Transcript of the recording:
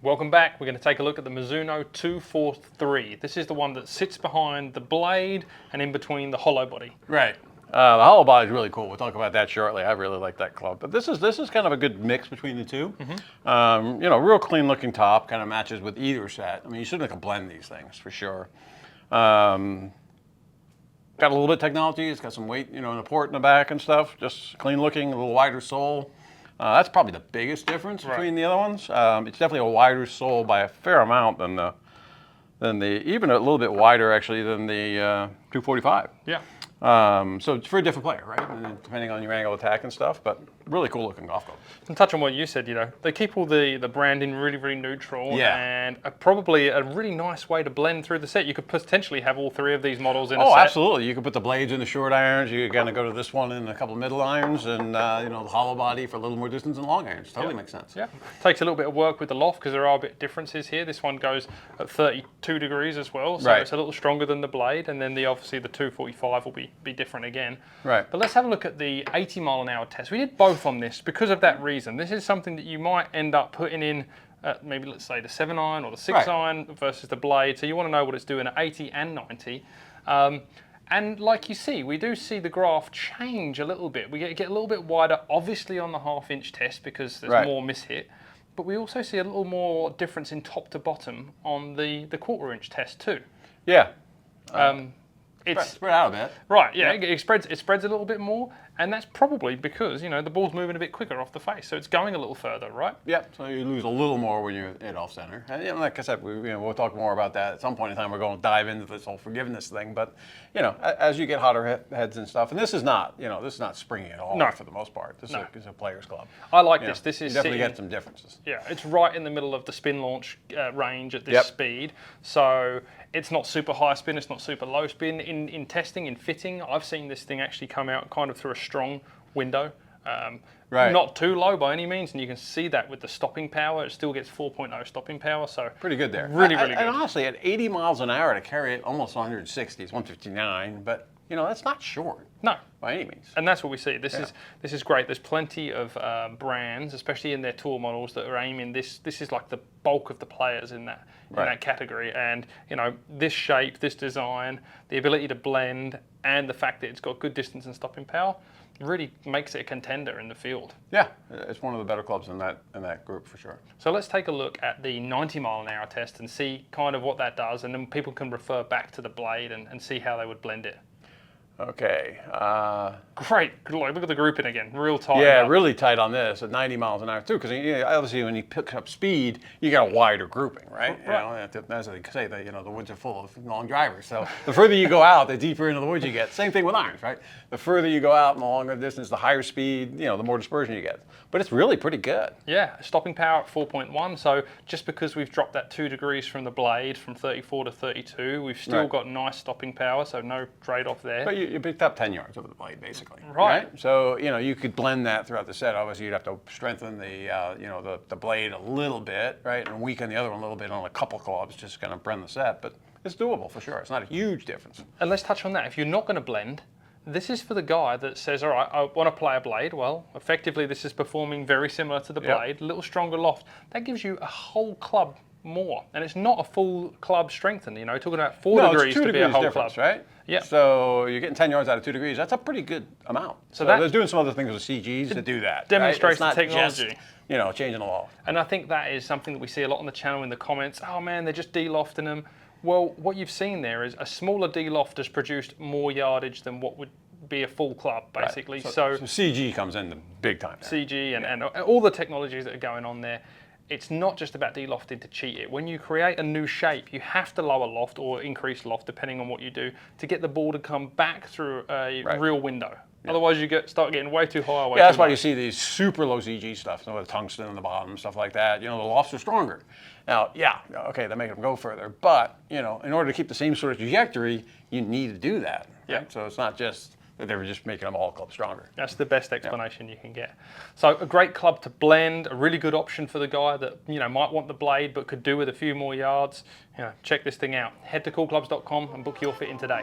Welcome back. We're going to take a look at the Mizuno 243. This is the one that sits behind the blade and in between the hollow body. Right. The hollow body is really cool. We'll talk about that shortly. I really like that club. But this is kind of a good mix between the two. You know, real clean looking top, kind of matches with either set. I mean, you certainly can blend these things for sure. Got a little bit of technology. It's got some weight, you know, in the port in the back and stuff. Just clean looking, a little wider sole. That's probably the biggest difference between the other ones. It's definitely a wider sole by a fair amount than the even a little bit wider actually than the 245. Yeah. So it's for a different player, right? And depending on your angle of attack and stuff, but really cool looking golf club. And touch on what you said, you know, they keep all the branding really, really neutral and probably a really nice way to blend through the set. You could potentially have all three of these models in a set. Oh, absolutely. You could put the blades in the short irons. You could kind of go to this one in a couple of middle irons and, you know, the hollow body for a little more distance and long irons. Totally makes sense. Yeah. Takes a little bit of work with the loft because there are a bit differences here. This one goes at 32 degrees as well, so it's a little stronger than the blade, and then obviously the 245 will be different again. Right. But let's have a look at the 80 mile an hour test. We did both on this because of that reason. This is something that you might end up putting in maybe let's say the 7 iron or the 6 iron versus the blade. So you want to know what it's doing at 80 and 90. And like you see, we do see the graph change a little bit. We get a little bit wider, obviously on the half-inch test because there's more mishit. But we also see a little more difference in top to bottom on the quarter-inch test too. Yeah. It's spread out a bit. Right, yeah, it spreads a little bit more, and that's probably because, you know, the ball's moving a bit quicker off the face, so it's going a little further, right? Yeah, so you lose a little more when you're at off center. And you know, like I said, we'll talk more about that at some point in time. We're going to dive into this whole forgiveness thing, but you know, as you get hotter heads and stuff, and this is not, you know, this is not springy at all for the most part. This is a player's club. I like this. This is you definitely get some differences. Yeah, it's right in the middle of the spin launch range at this speed, so it's not super high spin, it's not super low spin. In testing, in fitting, I've seen this thing actually come out kind of through a strong window. Not too low by any means, and you can see that with the stopping power. It still gets 4.0 stopping power, so pretty good there. Really good. And honestly, at 80 miles an hour to carry it almost 160, it's 159, but you know, that's not short. No. By any means. And that's what we see. This is great. There's plenty of brands, especially in their tour models, that are aiming this. This is like the bulk of the players in that category. And you know, this shape, this design, the ability to blend, and the fact that it's got good distance and stopping power really makes it a contender in the field. Yeah, it's one of the better clubs in that group for sure. So let's take a look at the 90 mile an hour test and see kind of what that does, and then people can refer back to the blade and see how they would blend it. Okay. Great. Look at the grouping again. Real tight. Yeah, really tight on this at 90 miles an hour too, because obviously when you pick up speed, you got a wider grouping, right? You know, as they say, that the woods are full of long drivers. So the further you go out, the deeper into the woods you get. Same thing with irons, right? The further you go out and the longer distance, the higher speed, the more dispersion you get. But it's really pretty good. Yeah, stopping power at 4.1. So just because we've dropped that 2 degrees from the blade from 34 to 32, we've still got nice stopping power, so no trade-off there. But you picked up 10 yards over the blade, basically. Right. So, you could blend that throughout the set. Obviously, you'd have to strengthen the blade a little bit, right, and weaken the other one a little bit on a couple clubs, just kind of blend the set. But it's doable for sure. It's not a huge difference. And let's touch on that. If you're not going to blend, this is for the guy that says, all right, I want to play a blade. Well, effectively, this is performing very similar to the blade, a little stronger loft. That gives you a whole club more, and it's not a full club strengthen. Talking about 4 degrees to be a whole club, right? Yeah. So you're getting 10 yards out of 2 degrees. That's a pretty good amount. So there's doing some other things with CGs to do that. Demonstrates the technology. Just, changing the loft. And I think that is something that we see a lot on the channel in the comments. Oh man, they're just de-lofting them. Well, what you've seen there is a smaller de-loft has produced more yardage than what would be a full club, basically. Right. So CG comes in the big time there. CG and all the technologies that are going on there. It's not just about de-lofting to cheat it. When you create a new shape, you have to lower loft or increase loft, depending on what you do, to get the ball to come back through a real window. Yeah. Otherwise, you start getting way too high. That's why you see these super low CG stuff, with tungsten on the bottom, stuff like that. The lofts are stronger. Now, okay, they make them go further, but in order to keep the same sort of trajectory, you need to do that. Right? Yeah. So it's not just that they were just making them all club stronger. That's the best explanation you can get. So a great club to blend, a really good option for the guy that might want the blade but could do with a few more yards. Check this thing out. Head to coolclubs.com and book your fit in today.